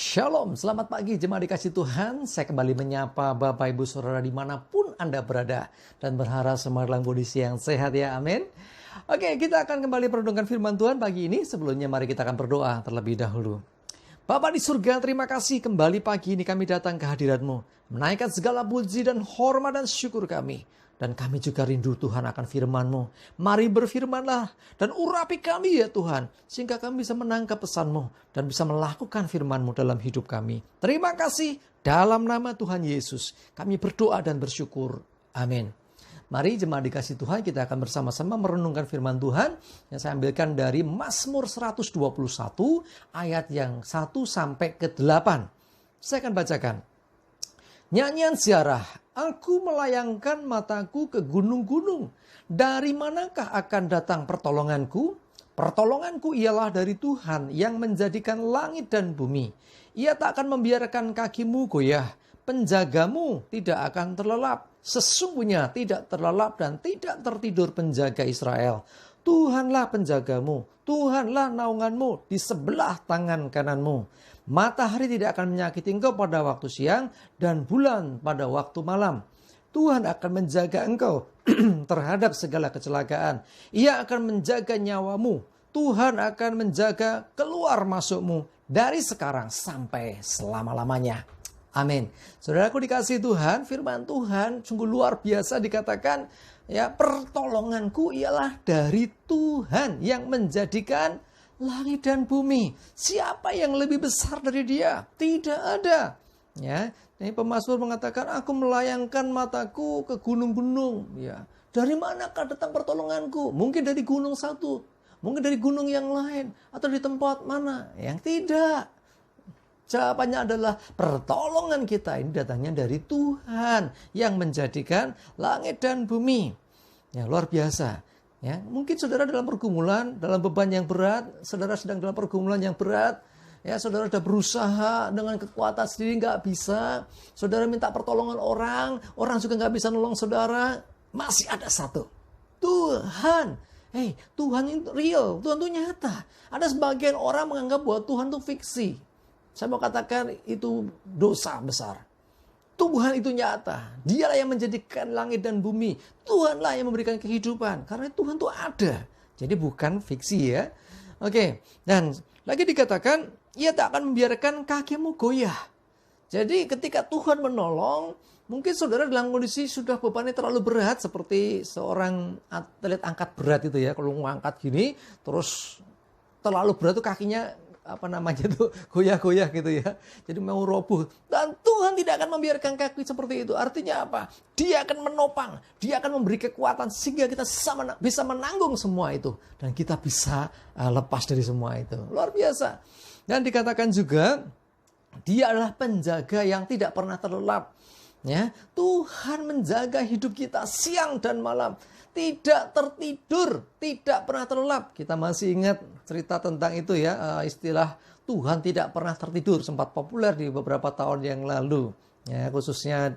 Shalom, selamat pagi jemaat dikasih Tuhan. Saya kembali menyapa Bapak Ibu Saudara dimanapun Anda berada. Dan berharap semua dalam kondisi yang sehat ya, amin. Oke, kita akan kembali merenungkan firman Tuhan pagi ini. Sebelumnya mari kita akan berdoa terlebih dahulu. Bapa di surga, terima kasih kembali pagi ini kami datang ke hadirat-Mu. Menaikkan segala puji dan hormat dan syukur kami. Dan kami juga rindu Tuhan akan firman-Mu. Mari berfirmanlah dan urapi kami ya Tuhan. Sehingga kami bisa menangkap pesan-Mu. Dan bisa melakukan firman-Mu dalam hidup kami. Terima kasih dalam nama Tuhan Yesus. Kami berdoa dan bersyukur. Amin. Mari jemaat dikasih Tuhan, kita akan bersama-sama merenungkan firman Tuhan. Yang saya ambilkan dari Mazmur 121 ayat yang 1 sampai ke 8. Saya akan bacakan. Nyanyian ziarah, aku melayangkan mataku ke gunung-gunung. Dari manakah akan datang pertolonganku? Pertolonganku ialah dari Tuhan yang menjadikan langit dan bumi. Ia tak akan membiarkan kakimu goyah. Penjagamu tidak akan terlelap. Sesungguhnya tidak terlelap dan tidak tertidur penjaga Israel. Tuhanlah penjagamu, Tuhanlah naunganmu di sebelah tangan kananmu. Matahari tidak akan menyakiti engkau pada waktu siang dan bulan pada waktu malam. Tuhan akan menjaga engkau terhadap segala kecelakaan. Ia akan menjaga nyawamu. Tuhan akan menjaga keluar masukmu dari sekarang sampai selama-lamanya. Amin. Saudaraku dikasih Tuhan, firman Tuhan sungguh luar biasa dikatakan, ya, pertolonganku ialah dari Tuhan yang menjadikan langit dan bumi. Siapa yang lebih besar dari Dia? Tidak ada. Ya, ini pemazmur mengatakan, aku melayangkan mataku ke gunung-gunung. Ya, dari manakah datang pertolonganku? Mungkin dari gunung satu, mungkin dari gunung yang lain, atau di tempat mana? Yang tidak. Jawabannya adalah pertolongan kita ini datangnya dari Tuhan yang menjadikan langit dan bumi. Ya, luar biasa. Ya, mungkin saudara dalam pergumulan, dalam beban yang berat, saudara sedang dalam pergumulan yang berat, ya, saudara sudah berusaha dengan kekuatan sendiri nggak bisa, saudara minta pertolongan orang juga nggak bisa nolong saudara, masih ada satu, Tuhan. Tuhan itu real, Tuhan itu nyata. Ada sebagian orang menganggap bahwa Tuhan itu fiksi. Saya mau katakan itu dosa besar. Tuhan itu nyata. Dialah yang menjadikan langit dan bumi. Tuhanlah yang memberikan kehidupan. Karena Tuhan itu ada. Jadi bukan fiksi ya. Oke. Dan lagi dikatakan, ia tak akan membiarkan kakimu goyah. Jadi ketika Tuhan menolong, mungkin saudara dalam kondisi sudah bebannya terlalu berat. Seperti seorang atlet angkat berat itu ya. Kalau ngangkat gini, terus terlalu berat tuh kakinya goyah-goyah gitu ya. Jadi mau roboh. Dan Tuhan tidak akan membiarkan kaki seperti itu. Artinya apa? Dia akan menopang. Dia akan memberi kekuatan sehingga kita bisa menanggung semua itu. Dan kita bisa lepas dari semua itu. Luar biasa. Dan dikatakan juga, Dia adalah penjaga yang tidak pernah terlelap. Ya, Tuhan menjaga hidup kita siang dan malam. Tidak tertidur, tidak pernah terlelap. Kita masih ingat cerita tentang itu ya, istilah Tuhan tidak pernah tertidur sempat populer di beberapa tahun yang lalu. Ya, khususnya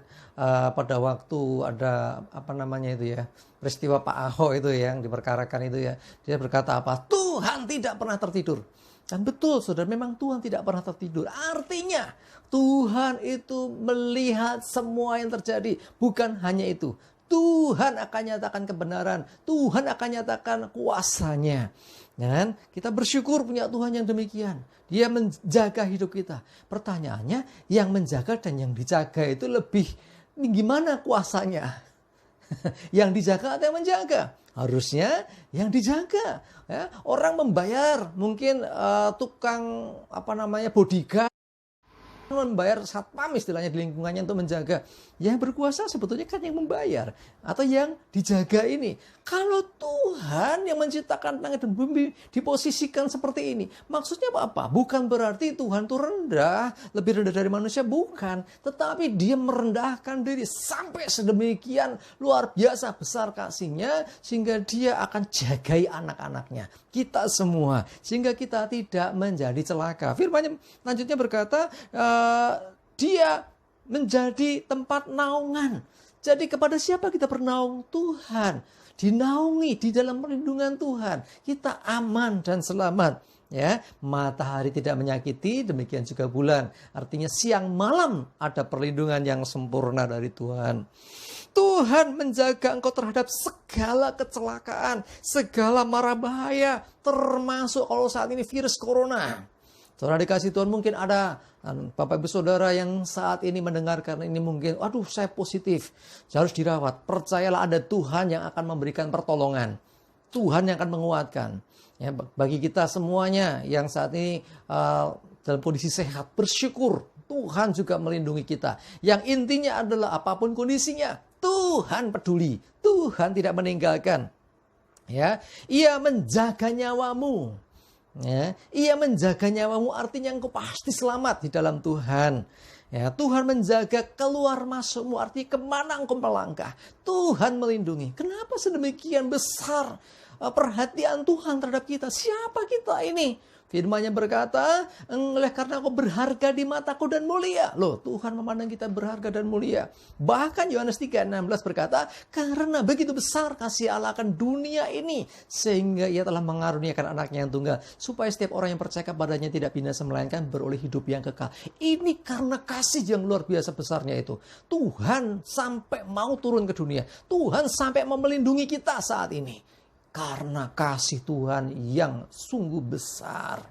pada waktu ada peristiwa Pak Ahok itu yang diperkarakan itu ya. Dia berkata apa? Tuhan tidak pernah tertidur. Dan betul saudara, memang Tuhan tidak pernah tertidur. Artinya Tuhan itu melihat semua yang terjadi. Bukan hanya itu. Tuhan akan nyatakan kebenaran. Tuhan akan nyatakan kuasanya. Dan kita bersyukur punya Tuhan yang demikian. Dia menjaga hidup kita. Pertanyaannya, yang menjaga dan yang dijaga itu lebih gimana kuasanya? Yang dijaga atau yang menjaga? Harusnya yang dijaga. Ya, orang membayar mungkin tukang bodyguard, membayar satpam istilahnya di lingkungannya untuk menjaga. Yang berkuasa sebetulnya kan yang membayar atau yang dijaga ini. Kalau Tuhan yang menciptakan langit dan bumi diposisikan seperti ini, maksudnya apa? Bukan berarti Tuhan itu rendah, lebih rendah dari manusia, bukan. Tetapi Dia merendahkan diri sampai sedemikian luar biasa besar kasihnya, sehingga Dia akan jagai anak-anaknya, kita semua, sehingga kita tidak menjadi celaka. Firman-Nya lanjutnya berkata, Dia menjadi tempat naungan. Jadi kepada siapa kita bernaung? Tuhan. Dinaungi di dalam perlindungan Tuhan. Kita aman dan selamat. Ya, matahari tidak menyakiti, demikian juga bulan. Artinya siang malam ada perlindungan yang sempurna dari Tuhan. Tuhan menjaga engkau terhadap segala kecelakaan, segala mara bahaya, termasuk kalau saat ini virus corona. Saudara dikasih Tuhan, mungkin ada Bapak Ibu Saudara yang saat ini mendengarkan ini mungkin, aduh saya positif, saya harus dirawat. Percayalah ada Tuhan yang akan memberikan pertolongan. Tuhan yang akan menguatkan. Ya, bagi kita semuanya yang saat ini dalam kondisi sehat, bersyukur Tuhan juga melindungi kita. Yang intinya adalah apapun kondisinya, Tuhan peduli, Tuhan tidak meninggalkan. Ya, Ia menjaga nyawamu. Ya, Ia menjaga nyawamu artinya engkau pasti selamat di dalam Tuhan. Ya, Tuhan menjaga keluar masukmu, artinya kemana engkau melangkah, Tuhan melindungi. Kenapa sedemikian besar perhatian Tuhan terhadap kita? Siapa kita ini? Firman-Nya berkata, oleh karena kau berharga di mataku dan mulia. Loh, Tuhan memandang kita berharga dan mulia. Bahkan Yohanes 3:16 berkata, karena begitu besar kasih Allah akan dunia ini, sehingga Ia telah mengaruniakan anaknya yang tunggal, supaya setiap orang yang percaya kepadanya tidak binasa melainkan beroleh hidup yang kekal. Ini karena kasih yang luar biasa besarnya itu. Tuhan sampai mau turun ke dunia. Tuhan sampai mau melindungi kita saat ini. Karena kasih Tuhan yang sungguh besar.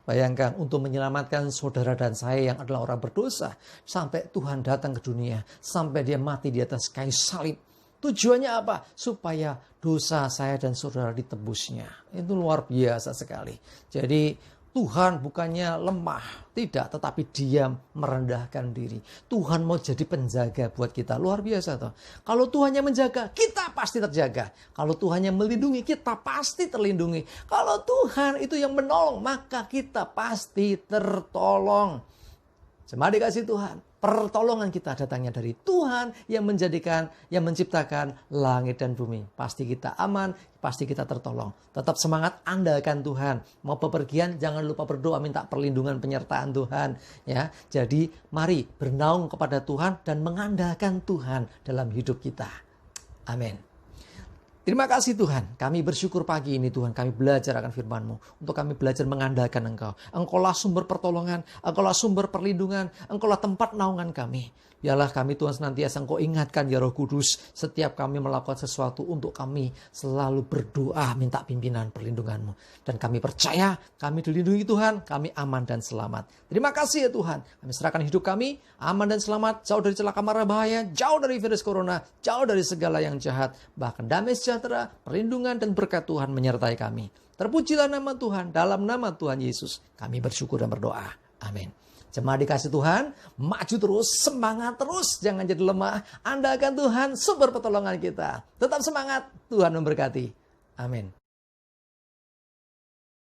Bayangkan untuk menyelamatkan saudara dan saya yang adalah orang berdosa. Sampai Tuhan datang ke dunia. Sampai Dia mati di atas kayu salib. Tujuannya apa? Supaya dosa saya dan saudara ditebusnya. Itu luar biasa sekali. Jadi Tuhan bukannya lemah, tidak, tetapi Dia merendahkan diri. Tuhan mau jadi penjaga buat kita, luar biasa toh. Kalau Tuhan yang menjaga, kita pasti terjaga. Kalau Tuhan yang melindungi, kita pasti terlindungi. Kalau Tuhan itu yang menolong, maka kita pasti tertolong. Jemaat dikasih Tuhan, pertolongan kita datangnya dari Tuhan yang menjadikan, yang menciptakan langit dan bumi. Pasti kita aman, pasti kita tertolong. Tetap semangat, andalkan Tuhan. Mau bepergian, jangan lupa berdoa, minta perlindungan penyertaan Tuhan. Ya, jadi mari bernaung kepada Tuhan dan mengandalkan Tuhan dalam hidup kita. Amin. Terima kasih Tuhan, kami bersyukur pagi ini Tuhan, kami belajar akan firman-Mu. Untuk kami belajar mengandalkan Engkau. Engkaulah sumber pertolongan, Engkaulah sumber perlindungan, Engkaulah tempat naungan kami. Biarlah kami Tuhan senantiasa Engkau ingatkan ya Roh Kudus, setiap kami melakukan sesuatu untuk kami selalu berdoa minta pimpinan perlindungan-Mu. Dan kami percaya, kami dilindungi Tuhan, kami aman dan selamat. Terima kasih ya Tuhan, kami serahkan hidup kami, aman dan selamat, jauh dari celaka mara bahaya, jauh dari virus corona, jauh dari segala yang jahat, bahkan damai sejahtera, perlindungan dan berkat Tuhan menyertai kami. Terpujilah nama Tuhan, dalam nama Tuhan Yesus, kami bersyukur dan berdoa. Amin. Jemaat dikasih Tuhan, maju terus, semangat terus, jangan jadi lemah. Andalkan Tuhan, sumber pertolongan kita. Tetap semangat, Tuhan memberkati. Amin.